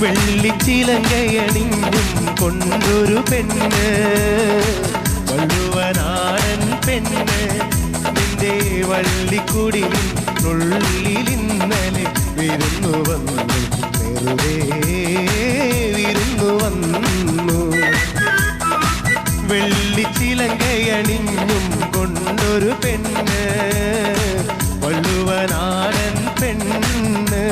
വെള്ളിച്ചിലങ്കയണിഞ്ഞും കൊണ്ടൊരു പെണ്ണ് വള്ളുവനാടൻ പെണ്ണ് നിന്റെ വള്ളിക്കുടിലിനുള്ളിലിന്നലെ വിരുന്നു വന്നു വെറുതെ വിരുന്നു വന്നു വെള്ളിച്ചിലങ്കയണിഞ്ഞും കൊണ്ടൊരു പെണ്ണ് വള്ളുവനാടൻ പെണ്ണ്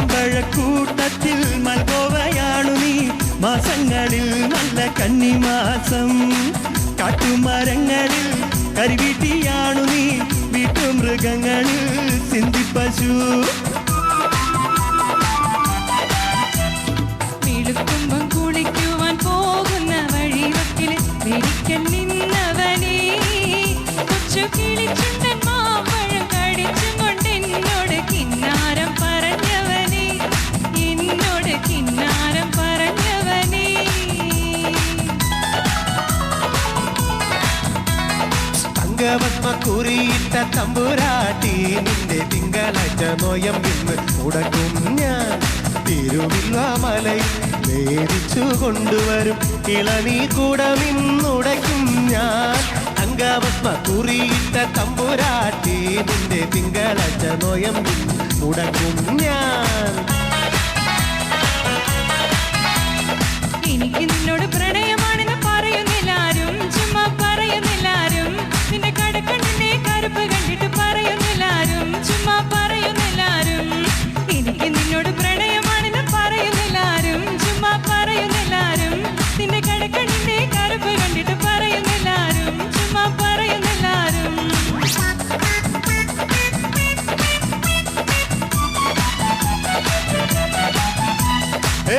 മാമ്പഴക്കൂട്ടത്തിൽ മൽഗോവയാണു നീ മാസങ്ങളിൽ നല്ല കന്നിമാസം കാട്ടുമരങ്ങളിൽ കരിവീട്ടിയാണു നീ വീട്ടുമൃഗങ്ങളിൽ സിന്ധിപ്പശു വീടുക്കുമ്പം കുളിക്കുവാൻ പോകുന്ന വഴിവക്കിൽ വെടിക്കൽ നിന്നവനേ കൊച്ചു കിളിച്ചുണ്ടൻ മാമ്പഴം കടിച്ചും കൊണ്ട് എന്നോട് കിന്നാരം പറഞ്ഞവനേ എന്നോട് കിന്നാരം പറഞ്ഞവനേ തങ്കപത്മ കുറിയിട്ട തമ്പുരാട്ടി നിന്റെ തിങ്കളാഴ്ച നോയമ്പിന്ന് മുടക്കും ഞാൻ തിരുവില്ലാമലയിൽ വേദിച്ചു കൊണ്ടുവരും ഇളനീ കൂടമിന്നുടയ്ക്കും ഞാൻ തങ്കപത്മ കുറിയിട്ട തമ്പുരാട്ടി നിന്റെ തിങ്കളാഴ്ച നോയമ്പിന്ന് മുടക്കും ഞാൻ എനിക്ക് നിന്നോട് പ്രണയമാണെന്ന് പറയുന്നില്ലാരും ചുമ്മാ പറയുന്നില്ലാരും നിന്റെ കടക്കണ്ണിന്റെ കറുപ്പ് കണ്ടിട്ട് പറയുന്നില്ലാരും ചുമ്മാ പറയുന്നില്ലാരും എനിക്ക് നിന്നോട് പ്രണയമാണെന്ന് പറയുന്നില്ലാരും ചുമ്മാ പറയുന്നില്ലാരും നിന്റെ കടക്കണ്ണിന്റെ കറുപ്പ് കണ്ടിട്ട് പറയുന്നില്ലാരും ചുമ്മാ പറയുന്നില്ലാരും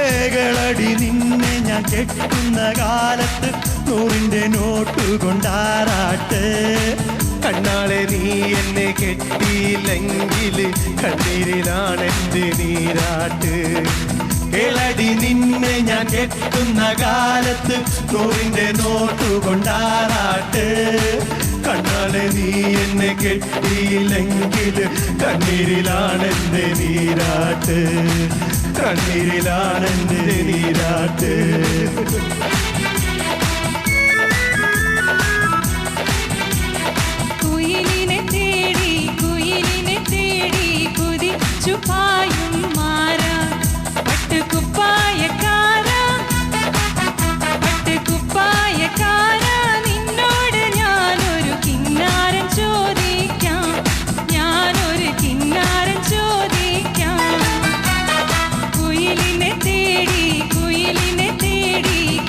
ഏകളടി നിന്നെ ഞാൻ കെട്ടുന്ന കാലത്ത് 100 നോട്ട് കൊണ്ടാറാട്ട് കണ്ണാളെ നീ എന്നെ കെട്ടിയില്ലെങ്കിൽ കണ്ണീരിലാണെന്റെ നീരാട്ട് ഏളടി നിന്നെ ഞാൻ കെട്ടുന്ന കാലത്ത് 100 നോട്ട് കൊണ്ടാറാട്ട് കണ്ണാളെ നീ എന്നെ കെട്ടിയില്ലെങ്കിൽ കണ്ണീരിലാണെന്റെ നീരാട്ട് കണ്ണീരിലാണെന്റെ നീരാട്ട് കുയിലിനെ തേടി കുതിച്ചു പായും മാറാ പട്ടുകുപ്പായക്കാരാ നിന്നോട് ഞാനൊരു കിന്നാരം ചോദിക്കാം ഞാനൊരു കിന്നാരം ചോദിക്കാം കുയിലിനെ തേടി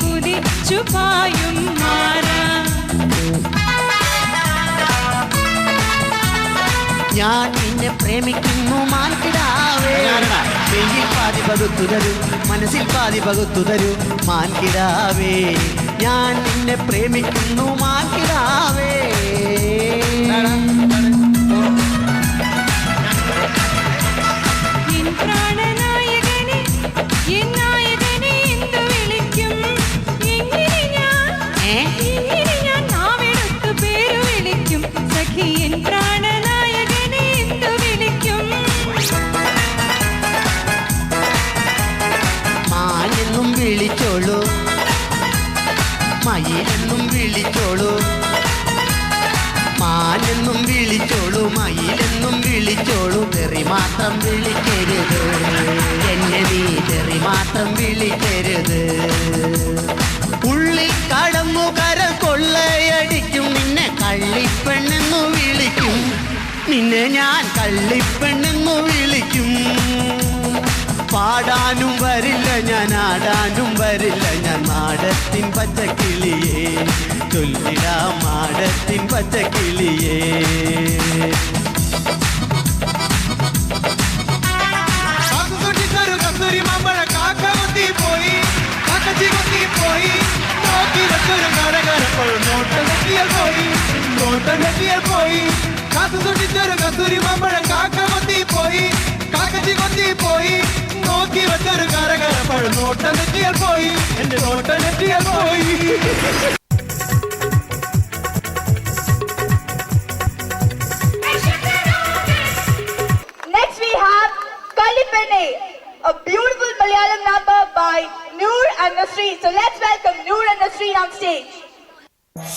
കുതിച്ചു പായും മാറാ ഞാൻ നിന്നെ പ്രേമിക്കുന്നു മാൻകിടാവേ വെയിൽ പാതി പകുത്തു തരൂ മനസ്സിൽ പാതി പകുത്തു തരൂ മാൻകിടാവേ ഞാൻ നിന്നെ പ്രേമിക്കുന്നു മാൻകിടാവേ എൻ പ്രാണനായകനെ എൻ നായകനെ എന്തു വിളിക്കും എങ്ങനെ ഞാൻ നാവെടുത്ത് പേരു വിളിക്കും സഖി എൻ പ്രാണനായകനെ എന്തു വിളിക്കും മാനെന്നും വിളിച്ചോളൂ മയിലെന്നും വിളിച്ചോളൂ മാനെന്നും വിളിച്ചോളൂ മയിലെന്നും വിളിച്ചോളൂ തെറി മാത്രം വിളിക്കരുത് എന്നെ നീ തെറി മാത്രം വിളിക്കരുത് ഉള്ളിൽ കടന്നു കര കൊള്ളയടിക്കും നിന്നെ കള്ളിപ്പെണ്ണെന്നു വിളിക്കും നിന്നെ ഞാൻ കള്ളിപ്പെണ്ണെന്നു വിളിക്കും പാടാനും വരില്ല ഞാൻ ആടാനും വരില്ല ഞാൻ നാടത്തിൻ പച്ചക്കിളിയേ ചൊല്ലിടാ മാടത്തിൻ പച്ചക്കിളിയേ കസ്തൂരി മാമ്പഴ കാക്ക കൊത്തി പോയി കാക്കച്ചി കൊത്തി പോയി നോക്കി വെച്ചൊരു കരകരപ്പോൾ നോട്ടം തെറ്റിയാൽ പോയി നോട്ടം തെറ്റിയാൽ പോയി കാത്തു സൂക്ഷിച്ചൊരു കസ്തൂരി മാമ്പഴ കാക്ക കൊത്തി പോയി കാക്കച്ചി കൊത്തി പോയി നോക്കി വെച്ചൊരു കരകരപ്പോൾ നോട്ടം തെറ്റിയാൽ പോയി എന്റെ നോട്ടം തെറ്റിയാൽ പോയി. Next we have Kalipene, a beautiful Malayalam number by Noor and Nasreen. So let's welcome Noor and Nasreen on stage.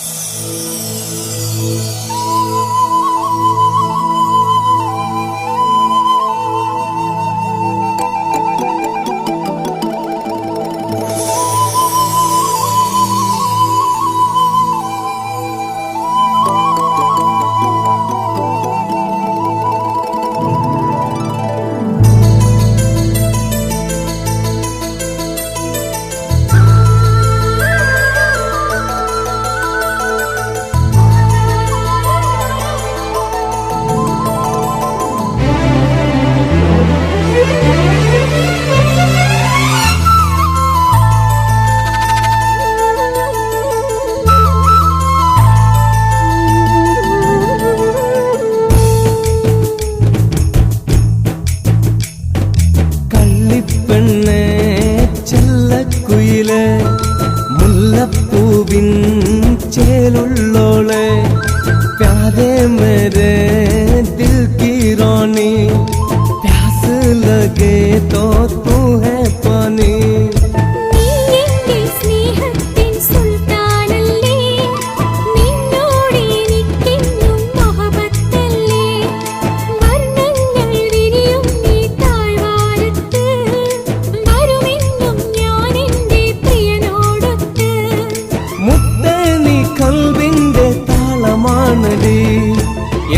मुल्लपूविन चेलुल्लोले प्यारे मेरे दिल की रानी प्यास लगे तो तू है पानी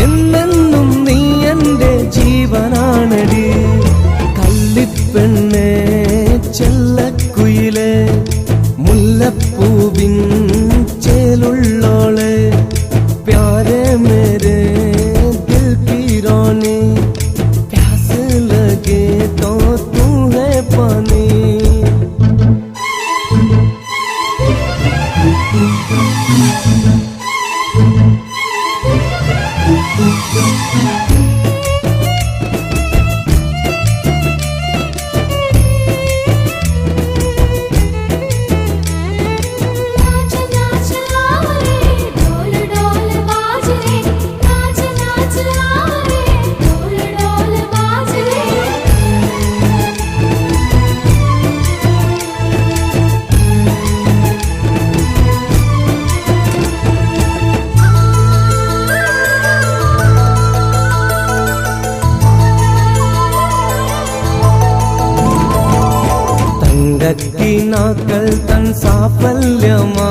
എന്നെന്നും നീ എൻ്റെ ജീവനാണടി കള്ളിപ്പെണ്ണേ ചെല്ലക്കുയിലേ മുല്ലപ്പൂവിൻ ചേലുള്ളോളെ പ്യാരെ മേരെ ദിൽ की रानी प्यास लगे तो तू है पानी കിനാക്കൾ തൻ സാഫല്യമാ